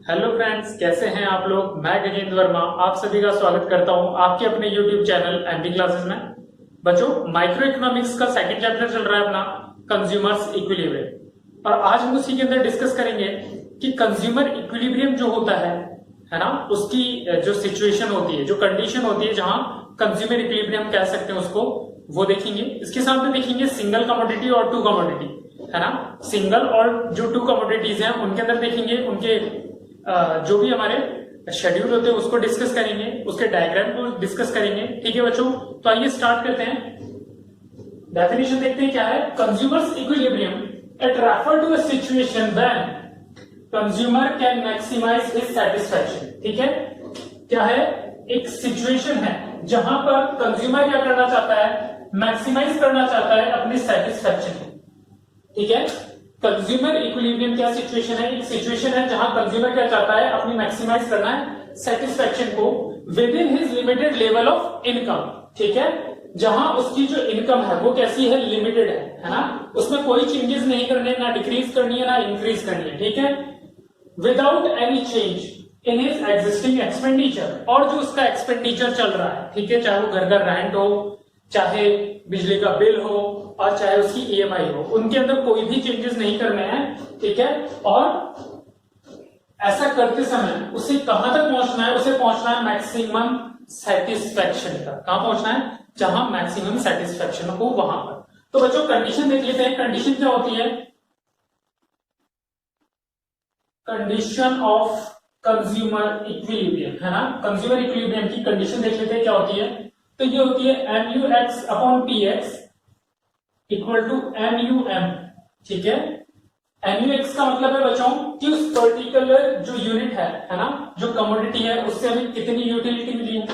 Hello friends, कैसे हैं आप लोग। मैं गजेंद्र वर्मा आप सभी का स्वागत करता हूं आपके अपने यूट्यूब चैनल एमपी क्लासेस में। बच्चों, माइक्रो इकोनॉमिक्स का सेकंड चैप्टर चल रहा है अपना, कंज्यूमर्स इक्विलिब्रियम। और आज हम उसी के अंदर डिस्कस करेंगे कि कंज्यूमर इक्विलिब्रियम जो होता है ना, उसकी जो सिचुएशन होती है, जो कंडीशन होती है जहां कंज्यूमर इक्विलिब्रियम कह सकते हैं उसको, वो देखेंगे। इसके साथ में देखेंगे सिंगल कमोडिटी और टू कमोडिटी, है ना। सिंगल और जो टू कमोडिटीज हैं उनके अंदर देखेंगे, उनके जो भी हमारे शेड्यूल होते हैं उसको डिस्कस करेंगे, उसके डायग्राम को डिस्कस करेंगे। ठीक है बच्चों, तो आइए स्टार्ट करते हैं। डेफिनेशन देखते हैं क्या है। Consumer's equilibrium it refer to a situation when consumer can maximise his satisfaction. ठीक है, क्या है, एक सिचुएशन है जहां पर कंज्यूमर क्या करना चाहता है, मैक्सिमाइज करना चाहता है अपनी सेटिस्फैक्शन को। ठीक है, कंज्यूमर इक्विलिब्रियम क्या सिचुएशन है, एक सिचुएशन है जहां कंज्यूमर क्या चाहता है, अपनी मैक्सिमाइज करना है सेटिस्फैक्शन को with in his limited level of income. ठीक है, जहां उसकी जो इनकम है वो कैसी है, लिमिटेड है ना, उसमें कोई चेंजेस नहीं करने, ना डिक्रीज करनी है ना इंक्रीज करनी है। ठीक है, without any change in his existing expenditure, और जो उसका एक्सपेंडिचर चल रहा है, ठीक है, चाहे वो घर का रेंट हो, चाहे बिजली का बिल हो, और चाहे उसकी ईएमआई हो, उनके अंदर कोई भी चेंजेस नहीं करने हैं। ठीक है, और ऐसा करते समय उसे कहां तक पहुंचना है, उसे पहुंचना है मैक्सिमम सेटिस्फैक्शन तक। कहां पहुंचना है, जहां मैक्सिमम सेटिस्फैक्शन हो वहां पर। तो बच्चों कंडीशन देख लेते हैं, कंडीशन क्या होती है, कंडीशन ऑफ कंज्यूमर इक्विलिब्रियम, है ना। कंज्यूमर इक्विलिब्रियम की कंडीशन देख लेते हैं क्या होती है। तो ये होती है MUX upon PX equal to MUM। ठीक है, MUX का मतलब है बच्चों कि उस पर्टिकुलर जो यूनिट है ना, जो कमोडिटी है, उससे हमें कितनी यूटिलिटी मिली है।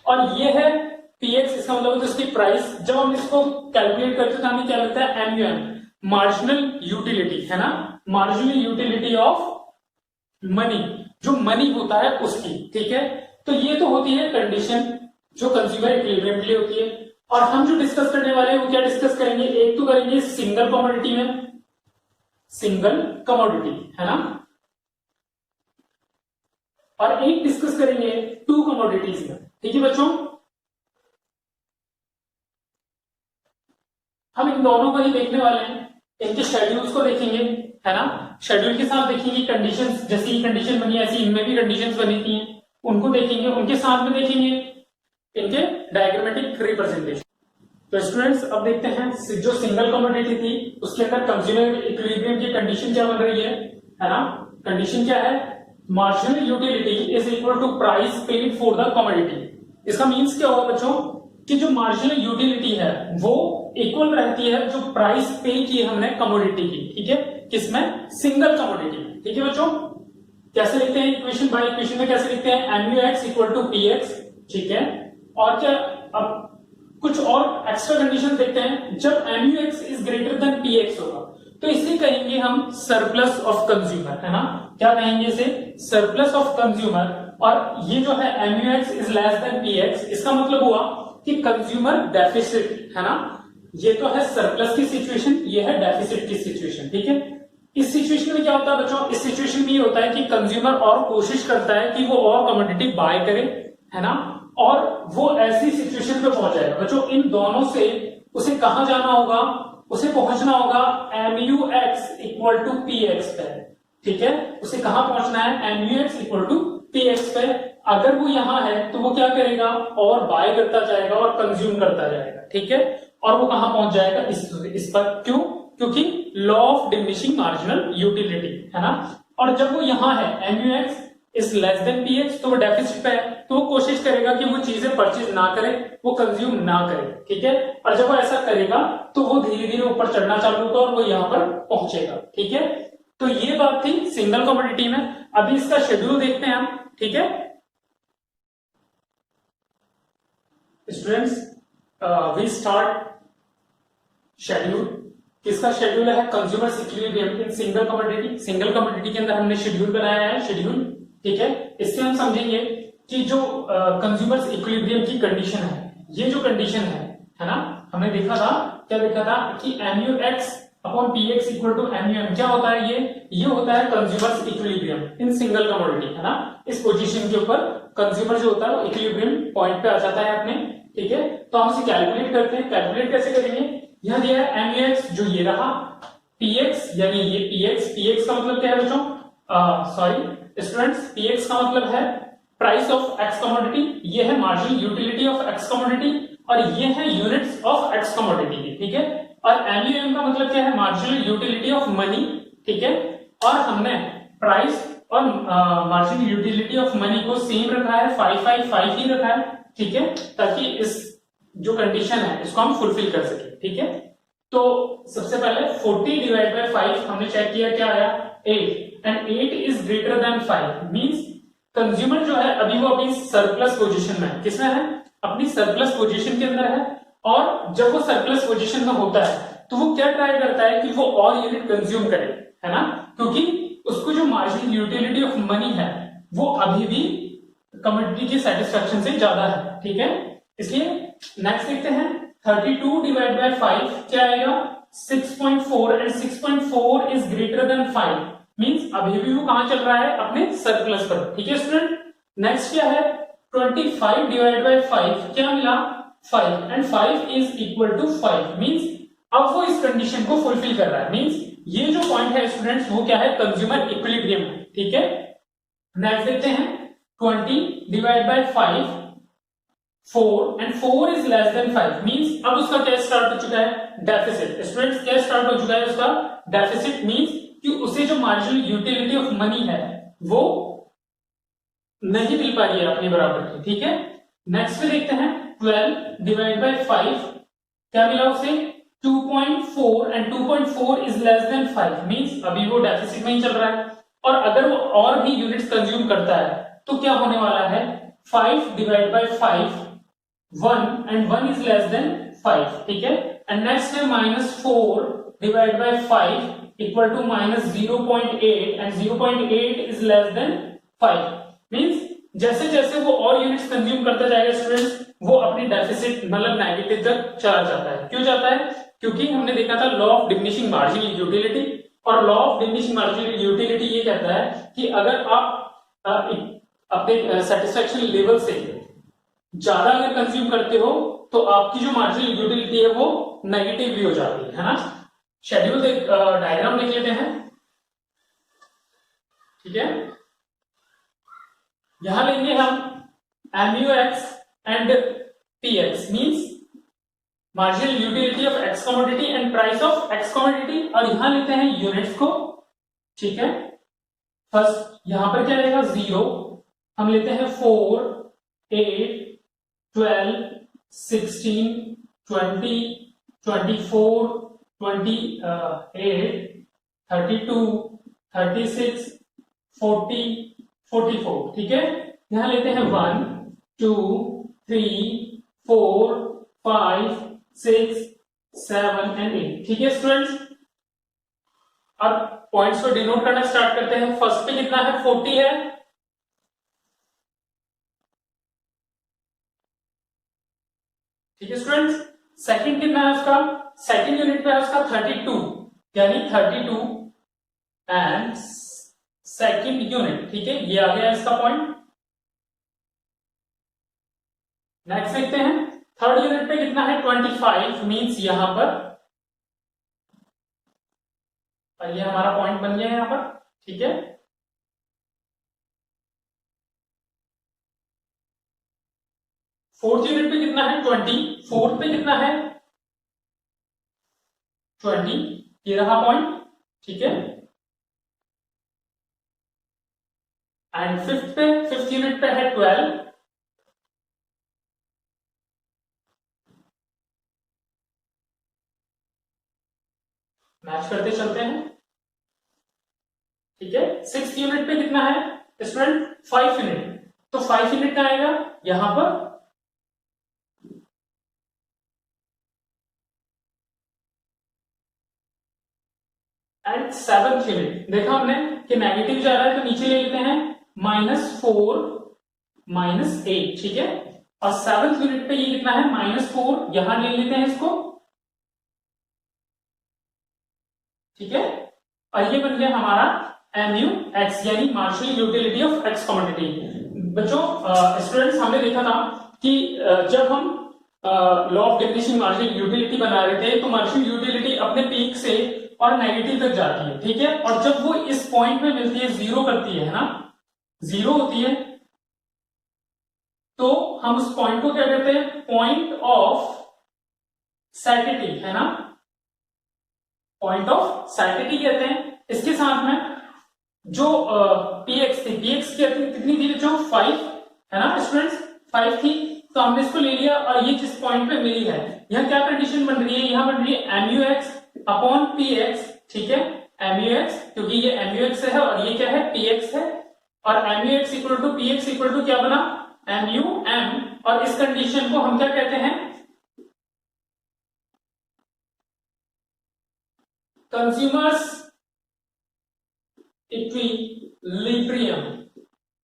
और ये है PX, इसका मतलब है उसकी प्राइस। जब हम इसको कैलकुलेट करते हैं तो हमें क्या लगता है, MUM, मार्जिनल यूटिलिटी, है ना, मार्जिनल यूटिलिटी ऑफ मनी, जो मनी होता है उसकी। ठीक है, तो ये तो होती है कंडीशन जो कंज्यूमर इक्विलिब्रियम के लिए होती है। और हम जो डिस्कस करने वाले हैं वो क्या डिस्कस करेंगे, एक तो करेंगे सिंगल कमोडिटी में, सिंगल कमोडिटी, है ना, और एक डिस्कस करेंगे टू कमोडिटीज में। ठीक है बच्चों, हम इन दोनों को ही देखने वाले हैं, इनके शेड्यूल्स को देखेंगे, है ना। शेड्यूल के साथ देखेंगे कंडीशंस, जैसी कंडीशन बनी ऐसी इनमें भी कंडीशंस बनी थी, उनको देखेंगे। उनके साथ में देखेंगे इनके डायग्रामेटिक रिप्रेजेंटेशन। तो स्टूडेंट्स अब देखते हैं जो सिंगल कमोडिटी थी उसके अंदर कंज्यूमर इक्विलिब्रियम की कंडीशन क्या बन रही है ना। कंडीशन क्या है, marginal utility is equal to price paid for the commodity. इसका मींस क्या होगा बच्चों कि जो मार्जिनल यूटिलिटी है वो इक्वल रहती है जो प्राइस पे की हमने कमोडिटी की। ठीक है, किसमें, सिंगल कमोडिटी में। ठीक है बच्चों, कैसे लिखते हैं इक्वेशन बाय इक्वेशन में, कैसे लिखते हैं, MUX इक्वल टू PX। ठीक है, और क्या, अब कुछ और एक्स्ट्रा कंडीशन देखते हैं। जब MUX is greater than PX होगा तो इसे कहेंगे हम सरप्लस ऑफ कंज्यूमर, है ना। क्या कहेंगे इसे, सरप्लस ऑफ कंज्यूमर। और ये जो है MUX is less then PX, इसका मतलब हुआ कि कंज्यूमर डेफिसिट, है ना। ये तो है सरप्लस की सिचुएशन, ये है डेफिसिट की सिचुएशन। ठीक है, इस सिचुएशन में क्या होता है बच्चों, इस सिचुएशन में ये होता है कि कंज्यूमर और कोशिश करता है कि वो और कमोडिटी बाय करे, है ना, और वो ऐसी सिचुएशन पे पहुंच जाएगा बच्चों। इन दोनों से उसे कहां जाना होगा, उसे पहुंचना होगा MUX इक्वल टू PX पे। ठीक है, उसे कहां पहुंचना है, MUX इक्वल टू PX पे। अगर वो यहां है तो वो क्या करेगा, और बाय करता जाएगा और कंज्यूम करता जाएगा। ठीक है, और वो कहां पहुंच जाएगा, इस पर। क्यों, क्योंकि law of diminishing marginal utility, है ना। और जब वो यहां है MUX is less then PX, तो वो डेफिसिट पे है, तो वो कोशिश करेगा कि वो चीजें परचेज ना करे, वो कंज्यूम ना करे। ठीक है, और जब वो ऐसा करेगा तो वो धीरे धीरे ऊपर चढ़ना चालू होगा और वो यहां पर पहुंचेगा। ठीक है, तो ये बात थी सिंगल कमोडिटी में। अभी इसका शेड्यूल देखते हैं हम। ठीक है स्टूडेंट्स, वी स्टार्ट शेड्यूल। किसका शेड्यूल है, consumer equilibrium in single commodity. Single commodity के अंदर हमने शेड्यूल बनाया है, शेड्यूल। ठीक है, इससे हम समझेंगे कि जो कंज्यूमर इक्विलिब्रियम की कंडीशन है, ये जो कंडीशन है ना, हमने देखा था, क्या देखा था कि MUX upon P X equal to M U M. क्या होता है ये होता है consumer's equilibrium in single commodity, है ना। इस पोजीशन के ऊपर कंज्यूमर जो होता है वो इक्विलिब्रियम पॉइंट पे आ जाता है अपने, ठीक है। तो हम इसे कैलकुलेट करते हैं। कैलकुलेट कैसे करेंगे, यह दिया है एम यू एक्स जो ये रहा, पी एक्स यानी ये पी एक्स का मतलब क्या है बच्चों, सॉरी स्टूडेंट्स, पी एक्स का मतलब है प्राइस ऑफ एक्स कमोडिटी, ये है marginal utility of x commodity, और ये है यूनिट्स ऑफ एक्स कमोडिटी की, ठीक है। और एमयूएम का मतलब क्या है, मार्जिनल यूटिलिटी ऑफ मनी, ठीक है। और हमने प्राइस और मार्जिनल यूटिलिटी ऑफ मनी को सेम रखा है, 555 ही रखा है, ठीक है, ताकि इस जो कंडीशन है इसको हम फुलफिल कर सके, ठीक है। तो सबसे पहले 40 डिवाइड बाय 5 हमने चेक किया, क्या आया 8, and 8 is greater than 5 means consumer जो है अभी वो अपनी सरप्लस पोजीशन में है। किसमें है, अपनी सरप्लस पोजीशन के अंदर है। और जब वो सरप्लस पोजीशन में होता है तो वो क्या ट्राई करता है कि वो और यूनिट कंज्यूम करे, है ना, क्योंकि उसको जो मार्जिनल यूटिलिटी ऑफ मनी है वो अभी भी कमोडिटी की सेटिस्फेक्शन से ज्यादा है, ठीक है। इसलिए नेक्स्ट देखते हैं 32 डिवाइड बाय 5 क्या आएगा 6.4, and 6.4 is greater than 5 means अभी भी वो कहां चल रहा है, अपने सरप्लस पर, ठीक है स्टूडेंट। नेक्स्ट क्या है 25 डिवाइड बाय 5 क्या मिला 5, and 5 is equal to 5 means अब वो इस कंडीशन को फुलफिल कर रहा है, मींस ये जो पॉइंट है स्टूडेंट्स वो क्या है, कंज्यूमर इक्विलिब्रियम है, ठीक है। नेक्स्ट देखते हैं 20 divide by 5 4, and 4 is less than 5 means अब उसका क्या स्टार्ट हो चुका है, डेफिसिट। स्टूडेंट्स क्या स्टार्ट हो चुका है उसका, डेफिसिट मींस कि उसे जो मार्जिनल यूटिलिटी ऑफ मनी है वो नहीं मिल पा रही है अपने बराबर की, ठीक है। नेक्स्ट में देखते हैं 12 डिवाइड बाय 5 क्या मिला उसे 2.4, and 2.4 is less than 5 means अभी वो डेफिसिट में ही चल रहा है। और अगर वो और भी यूनिट्स कंज्यूम करता है तो क्या होने वाला है 5 divide by 5 1, and 1 is less than 5, ठीक है। एंड नेक्स्ट है -4 divide by 5 equal to -0.8, and 0.8 is less than 5 means जैसे जैसे वो और यूनिट्स कंज्यूम करता जाएगा स्टूडेंट्स वो अपनी डेफिसिट मतलब नेगेटिव तक चला जाता है। क्यों जाता है, क्योंकि हमने देखा था law of diminishing marginal utility, और law of diminishing marginal utility ये कहता है कि अगर आप अपने सेटिस्फेक्शन लेवल से ज्यादा अगर कंज्यूम करते हो तो आपकी जो मार्जिनल यूटिलिटी है वो नेगेटिव भी हो जाती है ना। शेड्यूल डायग्राम देख लेते हैं, ठीक है। यहां लेंगे हम MUX and PX means marginal utility of x commodity and price of x commodity, और यहां लेते हैं यूनिट्स को, ठीक है। फर्स्ट यहां पर क्या रहेगा 0, हम लेते हैं 4 8 12 16 20 24 28 32 36 40 44, ठीक है। यहां लेते हैं 1 2 3 4 5 6 7 एंड 8, ठीक है स्टूडेंट्स। अब पॉइंट्स को डिनोट करना स्टार्ट करते हैं। फर्स्ट पे कितना है 40 है, ठीक है स्टूडेंट्स। सेकंड कितना है उसका, सेकंड यूनिट पे है उसका 32 यानी 32 एंड सेकंड यूनिट, ठीक है, ये आ गया इसका पॉइंट। नेक्स्ट देखते हैं थर्ड यूनिट पे कितना है 25 मींस यहां पर, और ये हमारा पॉइंट बन गया है यहां पर, ठीक है। फोर्थ यूनिट पे कितना है 20, फोर्थ पे कितना है 20, ये रहा पॉइंट, ठीक है। एंड फिफ्थ यूनिट पे है 12, मैच करते चलते हैं, ठीक है। सिक्स्थ यूनिट पे कितना है स्टूडेंट 5 यूनिट, तो 5 यूनिट का आएगा यहां पर, एंड सेवंथ यूनिट देखा हमने कि नेगेटिव जा रहा है तो नीचे ले लेते हैं -4 -8, ठीक है। और सेवंथ यूनिट पे ये कितना है -4, यहां ले लेते हैं इसको, ठीक है, और ये बन गया हमारा MUX यानी marginal utility of x commodity. बच्चों स्टूडेंट्स हमने देखा था कि जब हम law of diminishing marginal utility बना रहे थे तो मार्जिनल यूटिलिटी अपने पीक से और नेगेटिव तक जाती है, ठीक है, और जब वो इस पॉइंट में मिलती है, जीरो करती है ना, जीरो होती है, तो हम उस पॉइंट को क्या कहते हैं, पॉइंट ऑफ सैटिटी, है ना, पॉइंट ऑफ सैटिटी कहते हैं। इसके साथ में जो पीएक्स थी, पीएक्स कितनी थी जो 5, है ना स्टूडेंट्स, 5 थी, तो हमने इसको ले लिया और ये जिस पॉइंट पे मिली है, यहां क्या कंडीशन बन रही है, यहां बन रही है MUX अपॉन PX, ठीक है, MUX क्योंकि ये MUX है और ये क्या है, PX है, और MUX equal to PX equal to क्या बना, MUM, और इस कंडीशन को हम क्या कहते हैं, कंज्यूमर्स इक्विलिब्रियम,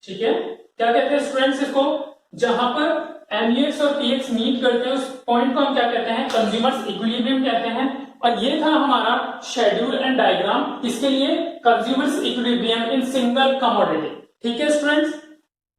ठीक है, क्या कहते हैं स्टूडेंट्स इसको, जहां पर MUX और PX मीट करते हैं उस पॉइंट को हम क्या कहते हैं, कंज्यूमर्स इक्विलिब्रियम कहते हैं। और ये था हमारा शेड्यूल एंड डायग्राम, इसके लिए consumers equilibrium in single commodity, ठीक है स्टूडेंट्स।